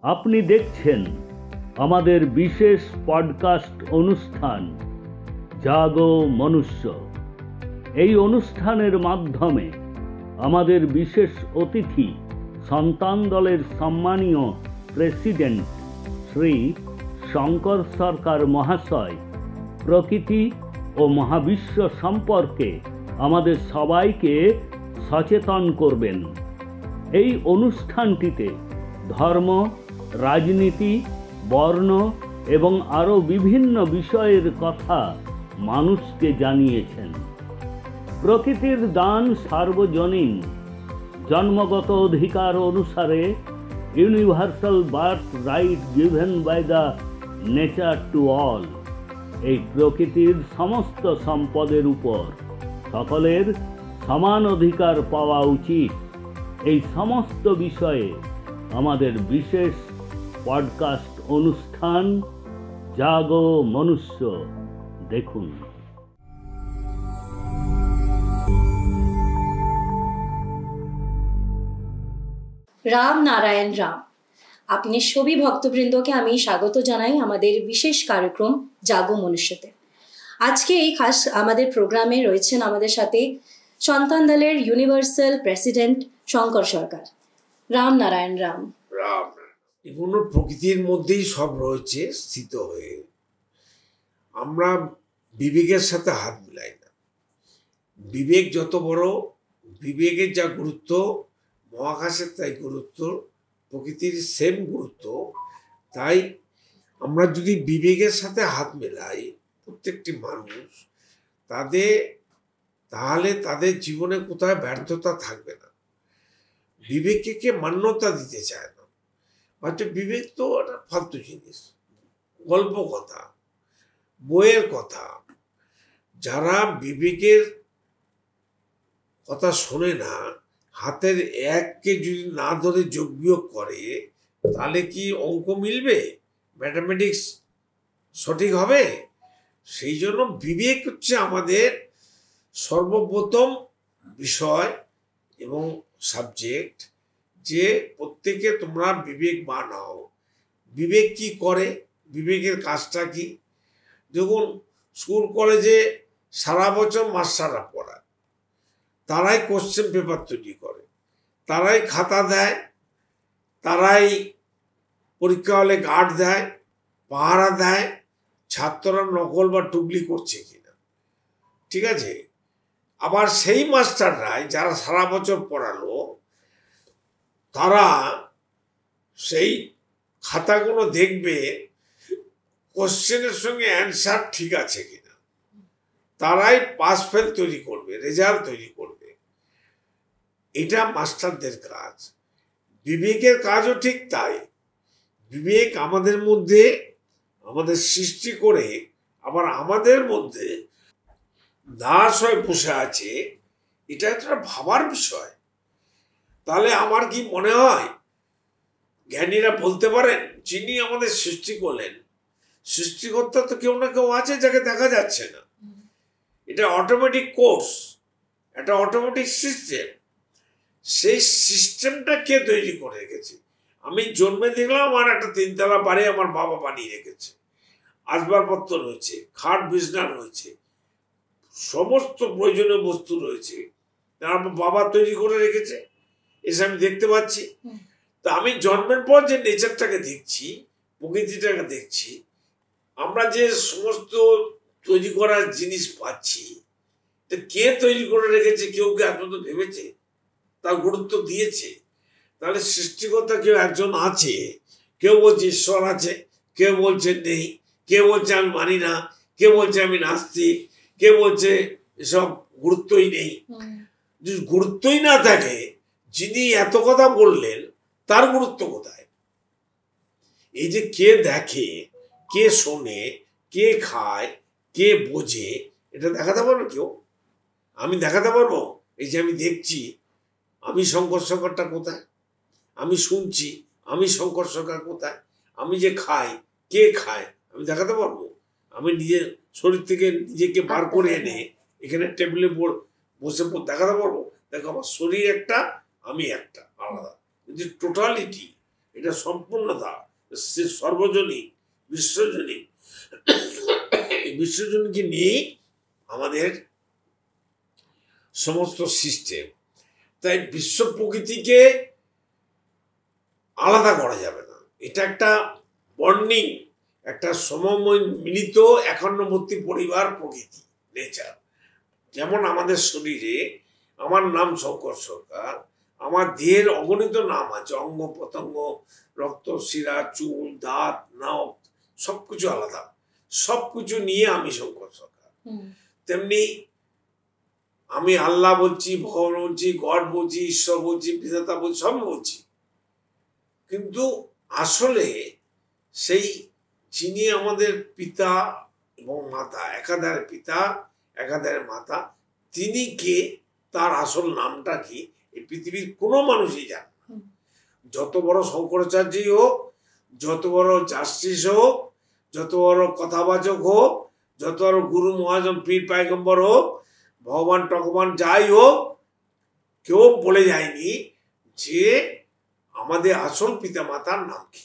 আপনি দেখছেন আমাদের বিশেষ পডকাস্ট অনুষ্ঠান জাগো মনুষ্য। এই অনুষ্ঠানের মাধ্যমে আমাদের বিশেষ অতিথি সন্তান দলের সম্মানীয় প্রেসিডেন্ট শ্রী শঙ্কর সরকার মহাশয় প্রকৃতি ও মহাবিশ্ব সম্পর্কে আমাদের সবাইকে সচেতন করবেন। এই অনুষ্ঠানটিতে ধর্ম, রাজনীতি, বর্ণ এবং আরও বিভিন্ন বিষয়ের কথা মানুষকে জানিয়েছেন। প্রকৃতির দান সার্বজনীন, জন্মগত অধিকার অনুসারে universal birth right given by the nature to all. এই প্রকৃতির সমস্ত সম্পদের উপর সকলের সমান অধিকার পাওয়া উচিত। এই সমস্ত বিষয়ে আমাদের বিশেষ পডকাস্ট অনুষ্ঠান জাগো মনুষ্য দেখুন। রাম নারায়ণ রাম। আপনি সবই ভক্তবৃন্দকে আমি স্বাগত জানাই আমাদের বিশেষ কার্যক্রম জাগো মনুষ্যতে। আজকে এই খাস আমাদের প্রোগ্রামে রয়েছেন আমাদের সাথে সন্তান দলের ইউনিভার্সাল প্রেসিডেন্ট শঙ্কর সরকার। রাম নারায়ণ রাম। রাম এগুলো প্রকৃতির মধ্যেই সব রয়েছে স্থিত হয়ে। আমরা বিবেকের সাথে হাত মিলাই না। বিবেক যত বড়, বিবেকের যা গুরুত্ব, মহাকাশের তাই গুরুত্ব, প্রকৃতির সেম গুরুত্ব। তাই আমরা যদি বিবেকের সাথে হাত মেলাই প্রত্যেকটি মানুষ, তাহলে তাদের জীবনে কোথায় ব্যর্থতা থাকবে না। বিবেককে কে মান্যতা দিতে চায় না। হয়তো বিবেক তো একটা ফালতু জিনিস, গল্প কথা, বইয়ের কথা। যারা বিবেকের কথা শোনে না, হাতের এককে যদি না ধরে যোগ বিয়োগ করে, তাহলে কি অঙ্ক মিলবে? ম্যাথামেটিক্স সঠিক হবে? সেই জন্য বিবেক হচ্ছে আমাদের সর্বপ্রথম বিষয় এবং সাবজেক্ট, যে প্রত্যেকে তোমরা বিবেকবান হও। বিবেক কি করে? বিবেকের কাজটা কি? দেখুন, স্কুল কলেজে সারা বছর মাস্টাররা পড়ায়, তারাই কোশ্চেন পেপার তৈরি করে, তারাই খাতা দেয়, তারাই পরীক্ষা হলে গার্ড দেয়, পাহারা দেয় ছাত্ররা নকল বা টুকলি করছে কিনা। ঠিক আছে? আবার সেই মাস্টাররাই যারা সারা বছর পড়ালো, তারা সেই খাতাগুলো দেখবে কোশ্চেনের সঙ্গে অ্যান্সার ঠিক আছে কিনা। তারাই পাস ফেল তৈরি করবে, রেজাল্ট তৈরি করবে। এটা মাস্টারদের কাজ। বিবেকের কাজও ঠিক তাই। বিবেক আমাদের মধ্যে আমাদের সৃষ্টি করে আবার আমাদের মধ্যে দাস হয়ে বসে আছে। এটা একটা ভাবার বিষয়। তাহলে আমার কি মনে হয়, জ্ঞানীরা বলতে পারেন যিনি আমাদের সৃষ্টি করলেন, সৃষ্টিকর্তা তো কেউ না কেউ আছে যাকে দেখা যাচ্ছে না। এটা অটোমেটিক কোর্স, একটা অটোমেটিক সিস্টেম। সেই সিস্টেমটা কে তৈরি করে রেখেছে? আমি জন্মে দেখলাম আমার একটা 3 তলা বাড়ি আমার বাবা বানিয়ে রেখেছে, আসবাবপত্র রয়েছে, খাট বিছনা রয়েছে, সমস্ত প্রয়োজনীয় বস্তু রয়েছে, আমার বাবা তৈরি করে রেখেছে। এসে আমি দেখতে পাচ্ছি। তো আমি জন্মের পর যে নেচারটাকে দেখছি, প্রকৃতিটাকে দেখছি, আমরা যে সমস্ত তৈরি করার জিনিস পাচ্ছি, কে তৈরি করে রেখেছে? কেউ কে এত ভেবেছে, তার গুরুত্ব দিয়েছে? তাহলে সৃষ্টিকর্তা কেউ একজন আছে। কেউ বলছে ঈশ্বর আছে, কেউ বলছে নেই, কেউ বলছে আমি মানি না, কেউ বলছে আমি নাস্তিক, কেউ বলছে এসব গুরুত্বই নেই। যদি গুরুত্বই না থাকে, যিনি এত কথা বললেন তার গুরুত্ব কোথায়? এই যে কে দেখে, কে শোনে, কে খায়, কে বোঝে, এটা দেখাতে পারবে কেউ? আমি দেখাতে পারবো? এই যে আমি দেখছি, আমি শঙ্কর সরকারটা কোথায়? আমি শুনছি, আমি শঙ্কর সরকার কোথায়? আমি যে খাই, কে খায়, আমি দেখাতে পারবো? আমি নিজের শরীর থেকে নিজেকে বার করে এনে এখানে টেবিলে বসে দেখাতে পারবো? দেখো, আমার শরীর একটা, আমি একটা আলাদা। কিন্তু টোটালিটি এটা সম্পূর্ণতা, সে সর্বজনীন, বিশ্বজনীন। এই বিশ্বজনীনকে নিয়েই আমাদের সমস্ত সিস্টেম। তাই বিশ্ব প্রকৃতিকে আলাদা করা যাবে না। এটা একটা বন্ডিং, একটা সমময় মিলিত একান্নবর্তী পরিবার প্রকৃতি, নেচার। যেমন আমাদের শরীরে, আমার নাম শঙ্কর সরকার, আমার দেহের অগণিত নাম আছে, অঙ্গ প্রত্যঙ্গ, রক্ত, শিরা, চুল, দাঁত, নখ, সবকিছু আলাদা, সবকিছু নিয়ে আমি শঙ্কর সরকার। তেমনি আমি আল্লাহ বলছি, ভগবান বলছি, গড বলছি, ঈশ্বর বলছি, বিধাতা বলছি, সবই বলছি, কিন্তু আসলে সেই যিনি আমাদের পিতা এবং মাতা, একাধারে পিতা একাধারে মাতা, তিনি কে, তার আসল নামটা কি, এই পৃথিবীর কোনো মানুষই জানে না। যত বড় শঙ্করাচার্যই হোক, যত বড় জাস্টিস হোক, যত বড় কথাবাচক হোক, যত বড় গুরু মহাজন পীর পায়গম্বর হোক, ভগবান টগবান যাই হোক, কেউ বলে যায়নি যে আমাদের আসল পিতা মাতার নাম কি।